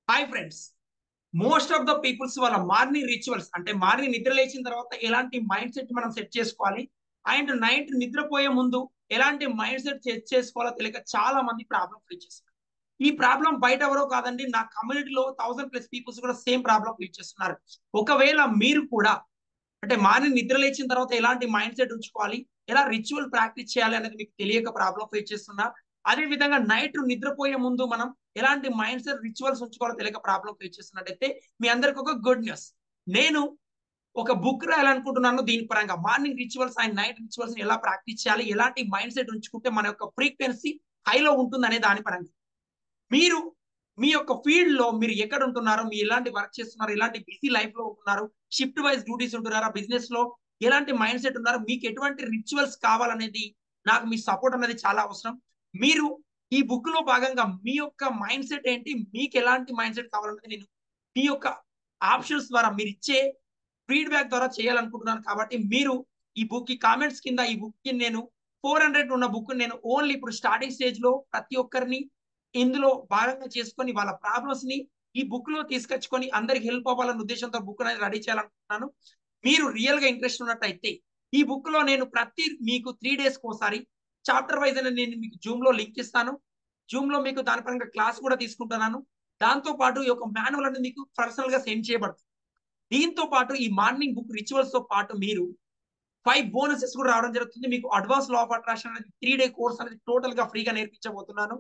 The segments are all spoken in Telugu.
Hi friends. Most of the peoples వాళ్ళ మార్నింగ్ రిచువల్స్ అంటే మార్నింగ్ నిద్ర లేచిన తర్వాత ఎలాంటి మైండ్ సెట్ మనం సెట్ చేసుకోవాలి అండ్ నైట్ నిద్రపోయే ముందు ఎలాంటి మైండ్ సెట్ సెట్ చేసుకోవాలో తెలియక చాలా మంది ప్రాబ్లం ఫేస్ చేస్తున్నారు. ఈ ప్రాబ్లం బయట ఎవరో కాదండి, నా కమ్యూనిటీలో 1000+ పీపుల్స్ కూడా సేమ్ ప్రాబ్లం ఫేస్ చేస్తున్నారు. ఒకవేళ మీరు కూడా అంటే మార్నింగ్ నిద్ర లేచిన తర్వాత ఎలాంటి మైండ్ సెట్ ఉంచుకోవాలి, ఎలా రిచువల్ ప్రాక్టీస్ చేయాలి అనేది మీకు తెలియక ప్రాబ్లం ఫేస్ చేస్తున్నా. అదే విధంగా నైట్ నిద్రపోయే ముందు మనం ఎలాంటి మైండ్ సెట్ రిచువల్స్ ఉంచుకోవాలో తెలియక ప్రాబ్లం ఫేస్ చేస్తున్నట్టయితే మీ అందరికి ఒక గుడ్ న్యూస్. నేను ఒక బుక్ రాయాలనుకుంటున్నాను. దీని పరంగా morning rituals and night rituals ఎలా ప్రాక్టీస్ చేయాలి, ఎలాంటి మైండ్ సెట్ ఉంచుకుంటే మన యొక్క ఫ్రీక్వెన్సీ హైలో ఉంటుంది అనే దాని పరంగా మీరు మీ యొక్క ఫీల్డ్ లో మీరు ఎక్కడ ఉంటున్నారో, మీరు ఎలాంటి వర్క్ చేస్తున్నారు, ఎలాంటి బిజీ లైఫ్ లో ఉంటున్నారు, షిఫ్ట్ వైజ్ డ్యూటీస్ ఉంటున్నారా, బిజినెస్ లో ఎలాంటి మైండ్ సెట్ ఉన్నారు, మీకు ఎటువంటి రిచువల్స్ కావాలనేది నాకు మీ సపోర్ట్ అనేది చాలా అవసరం. మీరు ఈ బుక్ లో భాగంగా మీ యొక్క మైండ్ సెట్ ఏంటి, మీకు ఎలాంటి మైండ్ సెట్ కావాలనేది నేను మీ యొక్క ఆప్షన్స్ ద్వారా మీరు ఇచ్చే ఫీడ్బ్యాక్ ద్వారా చేయాలనుకుంటున్నాను. కాబట్టి మీరు ఈ బుక్ కి కామెంట్స్ కింద ఈ బుక్ కి నేను 400 ఉన్న బుక్ నేను ఓన్లీ ఇప్పుడు స్టార్టింగ్ స్టేజ్ లో ప్రతి ఒక్కరిని ఇందులో భాగంగా చేసుకొని వాళ్ళ ప్రాబ్లమ్స్ ని ఈ బుక్ లో తీసుకొచ్చుకొని అందరికి హెల్ప్ అవ్వాలన్న ఉద్దేశంతో బుక్ అనేది రెడీ చేయాలనుకుంటున్నాను. మీరు రియల్ గా ఇంట్రెస్ట్ ఉన్నట్టయితే ఈ బుక్ లో నేను ప్రతి మీకు 3 days ఒకసారి చాప్టర్ వైజ్ అనేది నేను మీకు జూమ్ లో లింక్ ఇస్తాను. జూమ్ లో మీకు దాని పరంగా క్లాస్ కూడా తీసుకుంటున్నాను. దాంతో పాటు ఈ యొక్క మాన్యువల్ అనేది మీకు పర్సనల్ గా సెండ్ చేయబడుతుంది. దీంతో పాటు ఈ మార్నింగ్ బుక్ రిచువల్స్ తో పాటు మీరు 5 బోనసెస్ కూడా రావడం జరుగుతుంది. మీకు అడ్వాన్స్ లా ఆఫ్ అట్రాక్షన్ అనేది 3 day కోర్స్ అనేది టోటల్ గా ఫ్రీగా నేర్పించబోతున్నాను.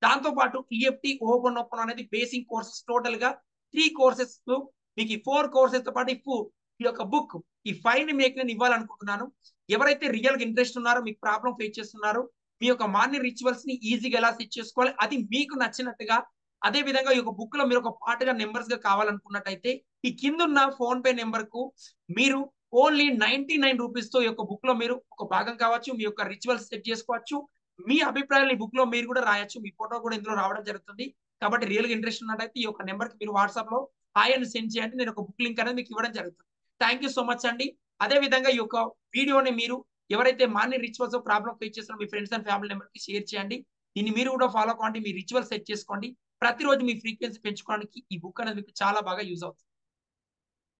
దాంతో పాటు ఈఎఫ్టి ఓపెన్ అనేది బేసిక్ కోర్సెస్ టోటల్ గా 3 కోర్సెస్ మీకు ఈ 4 కోర్సెస్ తో పాటు ఈ యొక్క బుక్ ఈ 5 ని మీకు నేను ఇవ్వాలనుకుంటున్నాను. ఎవరైతే రియల్ గా ఇంట్రెస్ట్ ఉన్నారో, మీకు ప్రాబ్లం ఫేస్ చేస్తున్నారో, మీ యొక్క మార్నింగ్ రిచువల్స్ ని ఈజీగా ఎలా సెట్ చేసుకోవాలి అది మీకు నచ్చినట్టుగా, అదే విధంగా ఈ యొక్క బుక్ లో మీరు ఒక పార్ట్ గా నెంబర్స్ గా కావాలనుకున్నట్టయితే ఈ కిందున్న ఫోన్ పే నెంబర్ కు మీరు ఓన్లీ 99 రూపీస్ తో ఈ యొక్క బుక్ లో మీరు ఒక భాగం కావచ్చు, మీ యొక్క రిచువల్స్ సెట్ చేసుకోవచ్చు. మీ అభిప్రాయాలు ఈ బుక్ లో మీరు కూడా రాయొచ్చు, మీ ఫోటో కూడా ఇందులో రావడం జరుగుతుంది. కాబట్టి రియల్ గా ఇంట్రెస్ట్ ఉన్నట్టయితే ఈ యొక్క నెంబర్ కి మీరు వాట్సాప్ లో హాయ్ అని సెండ్ చేయండి. నేను ఒక బుక్ లింక్ అనేది మీకు ఇవ్వడం జరుగుతుంది. థ్యాంక్ యూ సో మచ్ అండి. అదే విధంగా ఈ యొక్క వీడియోని మీరు ఎవరైతే మార్నింగ్ రిచువల్స్ ప్రాబ్లం ఫేస్ చేస్తారో మీ ఫ్రెండ్స్ అండ్ ఫ్యామిలీ మెంబర్ కి షేర్ చేయండి. దీన్ని మీరు కూడా ఫాలో అవ్వండి, మీ రిచువల్ సెట్ చేసుకోండి. ప్రతిరోజు మీ ఫ్రీక్వెన్సీ పెంచుకోవడానికి ఈ బుక్ అనేది మీకు చాలా బాగా యూజ్ అవుతుంది.